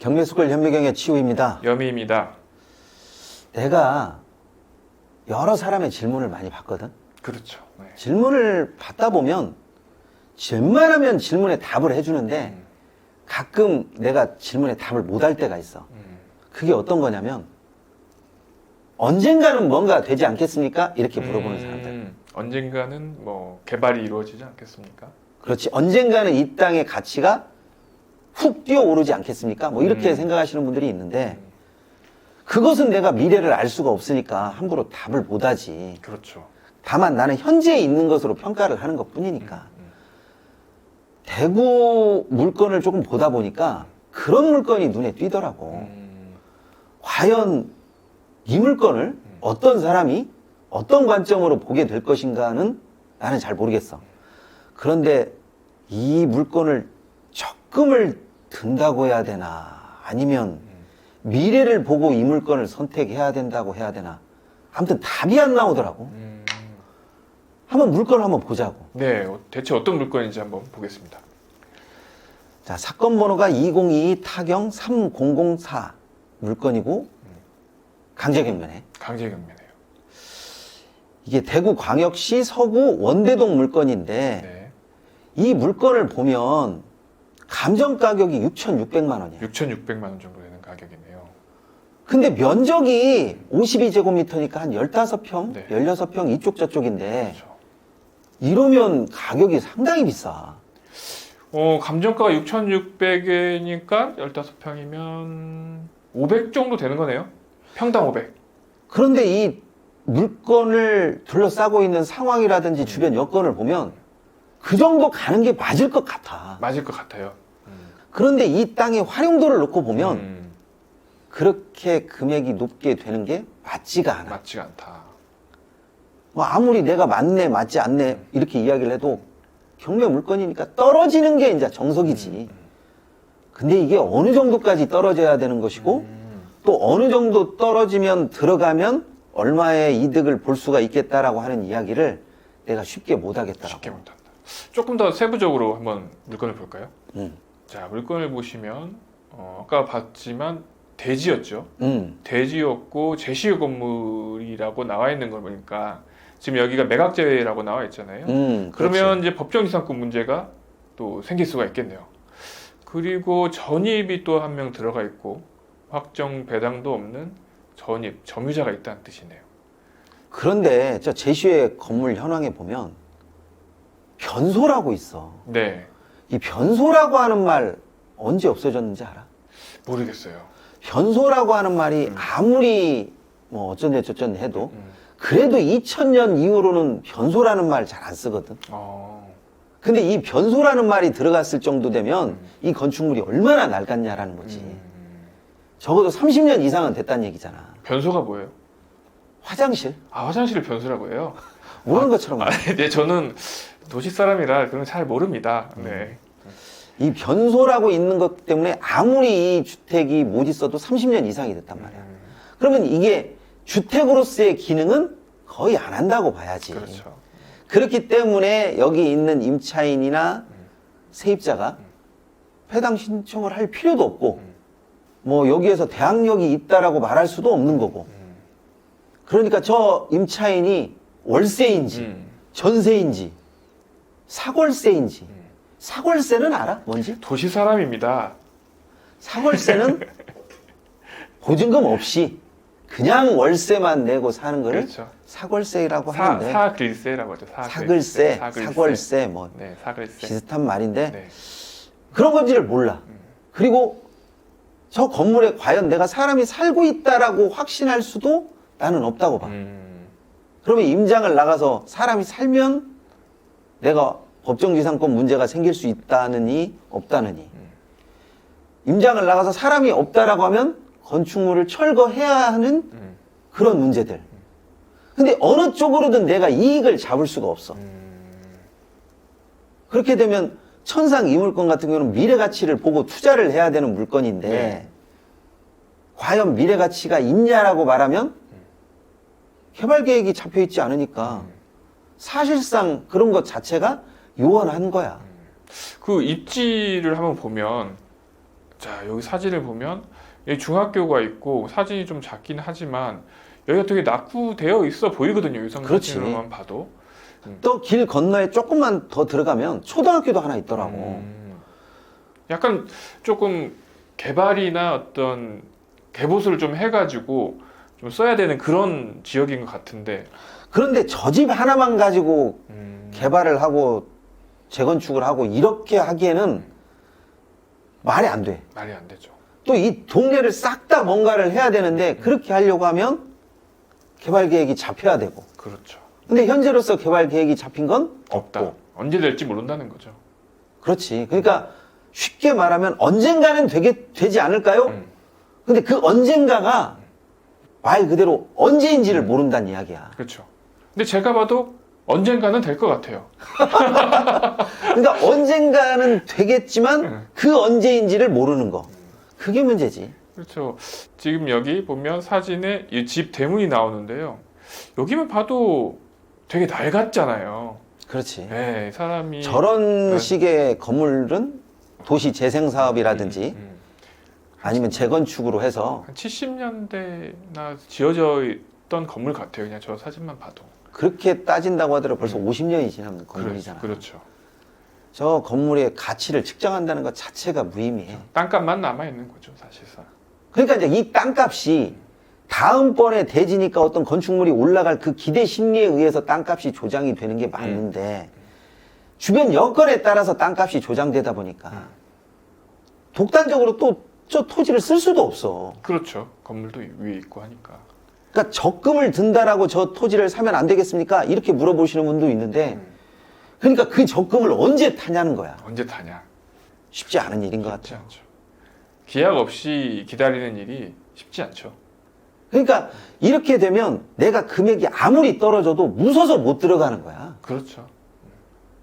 경매스쿨 현미경의 치우입니다. 여미입니다. 내가 여러 사람의 질문을 많이 받거든. 그렇죠. 네. 질문을 받다 보면 웬만하면 질문에 답을 해주는데 가끔 내가 질문에 답을 못 할 때가 있어. 그게 어떤 거냐면 언젠가는 뭔가 되지 않겠습니까? 이렇게 물어보는 사람들. 언젠가는 뭐 개발이 이루어지지 않겠습니까? 그렇지. 언젠가는 이 땅의 가치가 훅 뛰어오르지 않겠습니까? 뭐 이렇게 생각하시는 분들이 있는데 그것은 내가 미래를 알 수가 없으니까 함부로 답을 못 하지. 그렇죠. 다만 나는 현재에 있는 것으로 평가를 하는 것 뿐이니까. 대구 물건을 조금 보다 보니까 그런 물건이 눈에 띄더라고. 과연 이 물건을 어떤 사람이 어떤 관점으로 보게 될 것인가는 나는 잘 모르겠어. 그런데 이 물건을 적금을 든다고 해야 되나 아니면 미래를 보고 이 물건을 선택해야 된다고 해야 되나 아무튼 답이 안 나오더라고. 한번 물건을 한번 보자고. 네, 대체 어떤 물건인지 한번 보겠습니다. 자, 사건 번호가 2022 타경 3004 물건이고 강제경매네. 강제경매네요. 이게 대구광역시 서구 원대동 물건인데 네. 이 물건을 보면 감정 가격이 6,600만 원이야. 6,600만 원 정도 되는 가격이네요. 근데 면적이 52제곱미터니까 한 15평, 네. 16평 이쪽 저쪽인데 그렇죠. 이러면 가격이 상당히 비싸. 감정가가 6,600이니까 15평이면 500 정도 되는 거네요. 평당 500. 그런데 이 물건을 둘러싸고 있는 상황이라든지 주변 여건을 보면 그 정도 가는 게 맞을 것 같아. 맞을 것 같아요. 그런데 이 땅의 활용도를 놓고 보면 그렇게 금액이 높게 되는 게 맞지가 않아. 맞지가 않다. 뭐 아무리 내가 맞네, 맞지 않네 이렇게 이야기를 해도 경매 물건이니까 떨어지는 게 이제 정석이지. 근데 이게 어느 정도까지 떨어져야 되는 것이고 또 어느 정도 떨어지면 들어가면 얼마의 이득을 볼 수가 있겠다라고 하는 이야기를 내가 쉽게 못 하겠더라고. 쉽게 못한다. 조금 더 세부적으로 한번 물건을 볼까요? 음. 자, 물건을 보시면 아까 봤지만 대지였죠. 음. 대지였고 제시유 건물이라고 나와 있는 걸 보니까 지금 여기가 매각제라고 나와 있잖아요. 그러면 그렇지. 이제 법정이상권 문제가 또 생길 수가 있겠네요. 그리고 전입이 또 한 명 들어가 있고 확정 배당도 없는 전입, 점유자가 있다는 뜻이네요. 그런데 저 제시의 건물 현황에 보면 변소라고 있어. 네, 이 변소라고 하는 말 언제 없어졌는지 알아? 모르겠어요. 변소라고 하는 말이 아무리 뭐 어쩐데 저쩐데 해도 그래도 2000년 이후로는 변소라는 말 잘 안 쓰거든. 근데 이 변소라는 말이 들어갔을 정도 되면 이 건축물이 얼마나 낡았냐라는 거지. 적어도 30년 이상은 됐다는 얘기잖아. 변소가 뭐예요? 화장실? 아, 화장실을 변소라고 해요? 모르는 것처럼. 네, 저는 도시 사람이라 그런 잘 모릅니다. 네. 이 변소라고 있는 것 때문에 아무리 이 주택이 못 있어도 30년 이상이 됐단 말이야. 그러면 이게 주택으로서의 기능은 거의 안 한다고 봐야지. 그렇죠. 그렇기 때문에 여기 있는 임차인이나 세입자가 배당 신청을 할 필요도 없고 뭐 여기에서 대항력이 있다라고 말할 수도 없는 거고. 그러니까 저 임차인이 월세인지 전세인지 사골세인지 사골세는 알아? 뭔지? 도시 사람입니다. 사골세는 보증금 없이 그냥 월세만 내고 사는 거를 그렇죠. 사골세라고 하는데 사글세라고 하죠. 사글세, 사골세 뭐 네, 사글세. 비슷한 말인데 네. 그런 건지를 몰라. 그리고 저 건물에 과연 내가 사람이 살고 있다라고 확신할 수도 나는 없다고 봐. 그러면 임장을 나가서 사람이 살면 내가 법정지상권 문제가 생길 수 있다느니 없다느니. 임장을 나가서 사람이 없다라고 하면 건축물을 철거해야 하는 그런 문제들. 근데 어느 쪽으로든 내가 이익을 잡을 수가 없어. 그렇게 되면 천상 이 물건 같은 경우는 미래 가치를 보고 투자를 해야 되는 물건인데 네. 과연 미래 가치가 있냐라고 말하면 개발 계획이 잡혀 있지 않으니까 사실상 그런 것 자체가 요원한 거야. 그 입지를 한번 보면 자, 여기 사진을 보면 여기 중학교가 있고 사진이 좀 작긴 하지만 여기가 되게 낙후되어 있어 보이거든요. 유성 그렇지. 사진으로만 봐도. 또 길 건너에 조금만 더 들어가면 초등학교도 하나 있더라고. 약간 조금 개발이나 어떤 개보수를 좀 해가지고 좀 써야 되는 그런 지역인 것 같은데. 그런데 저 집 하나만 가지고 개발을 하고 재건축을 하고 이렇게 하기에는 말이 안 돼. 말이 안 되죠. 또 이 동네를 싹 다 뭔가를 해야 되는데 그렇게 하려고 하면 개발 계획이 잡혀야 되고. 그렇죠. 근데 현재로서 개발 계획이 잡힌 건 없다. 없고. 언제 될지 모른다는 거죠. 그렇지. 그러니까 쉽게 말하면 언젠가는 되지 않을까요? 근데 그 언젠가가 말 그대로 언제인지를 모른다는 이야기야. 그렇죠. 근데 제가 봐도 언젠가는 될 것 같아요. 그러니까 언젠가는 되겠지만 그 언제인지를 모르는 거. 그게 문제지. 그렇죠. 지금 여기 보면 사진에 이 집 대문이 나오는데요. 여기만 봐도 되게 낡았잖아요. 그렇지. 네, 사람이 저런 식의 건물은 도시 재생 사업이라든지 아니면 재건축으로 해서 한 70년대나 지어져 있던 건물 같아요. 그냥 저 사진만 봐도. 그렇게 따진다고 하더라도 벌써 50년이 지난 건물이잖아. 그렇죠. 저 건물의 가치를 측정한다는 것 자체가 무의미해. 땅값만 남아 있는 거죠, 사실상. 그러니까 이제 이 땅값이 다음번에 대지니까 어떤 건축물이 올라갈 그 기대 심리에 의해서 땅값이 조장이 되는 게 맞는데 주변 여건에 따라서 땅값이 조장되다 보니까 독단적으로 또 저 토지를 쓸 수도 없어. 그렇죠. 건물도 위에 있고 하니까. 그러니까 적금을 든다라고 저 토지를 사면 안 되겠습니까? 이렇게 물어보시는 분도 있는데 그러니까 그 적금을 언제 타냐는 거야. 언제 타냐? 쉽지 않은 일인 것 쉽지 같아요. 않죠. 기약 없이 기다리는 일이 쉽지 않죠. 그러니까 이렇게 되면 내가 금액이 아무리 떨어져도 무서워서 못 들어가는 거야. 그렇죠.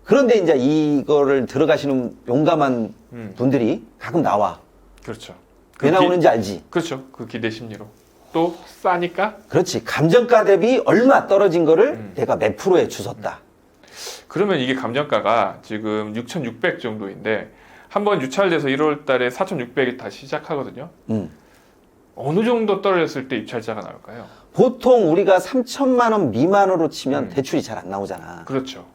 그런데 이제 이거를 들어가시는 용감한 분들이 가끔 나와. 그렇죠. 왜 나오는지 알지? 그렇죠. 그 기대 심리로. 또 싸니까? 그렇지. 감정가 대비 얼마 떨어진 거를 내가 몇 프로에 주섰다. 그러면 이게 감정가가 지금 6,600 정도인데 한번 유찰돼서 1월 달에 4,600이 다시 시작하거든요. 어느 정도 떨어졌을 때 입찰자가 나올까요? 보통 우리가 3천만 원 미만으로 치면 대출이 잘 안 나오잖아. 그렇죠.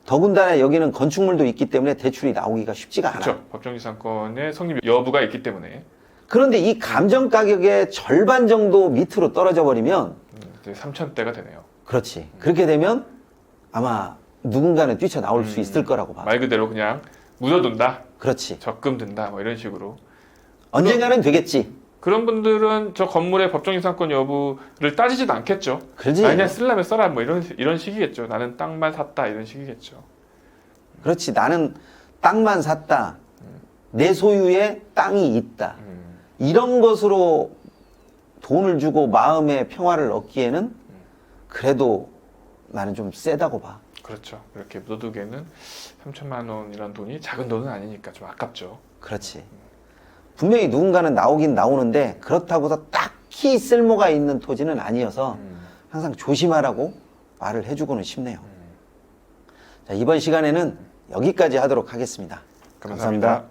더군다나 여기는 건축물도 있기 때문에 대출이 나오기가 쉽지가 않아. 그렇죠. 법정지상권의 성립 여부가 있기 때문에 그런데 이 감정 가격의 절반 정도 밑으로 떨어져 버리면 3,000대가 되네요. 그렇지. 그렇게 되면 아마 누군가는 뛰쳐나올 수 있을 거라고 봐. 말 그대로 그냥 묻어둔다. 그렇지. 적금 든다. 뭐 이런 식으로. 언젠가는 되겠지. 그런 분들은 저 건물의 법정지상권 여부를 따지지도 않겠죠. 그렇지. 그냥 쓰려면 써라. 뭐 이런 식이겠죠. 나는 땅만 샀다. 이런 식이겠죠. 그렇지. 나는 땅만 샀다. 내 소유의 땅이 있다. 이런 것으로 돈을 주고 마음의 평화를 얻기에는 그래도 나는 좀 세다고 봐. 그렇죠. 이렇게 묻어두기에는 3천만 원이란 돈이 작은 돈은 아니니까 좀 아깝죠. 그렇지. 분명히 누군가는 나오긴 나오는데 그렇다고 해서 딱히 쓸모가 있는 토지는 아니어서 항상 조심하라고 말을 해주고는 싶네요. 자, 이번 시간에는 여기까지 하도록 하겠습니다. 감사합니다.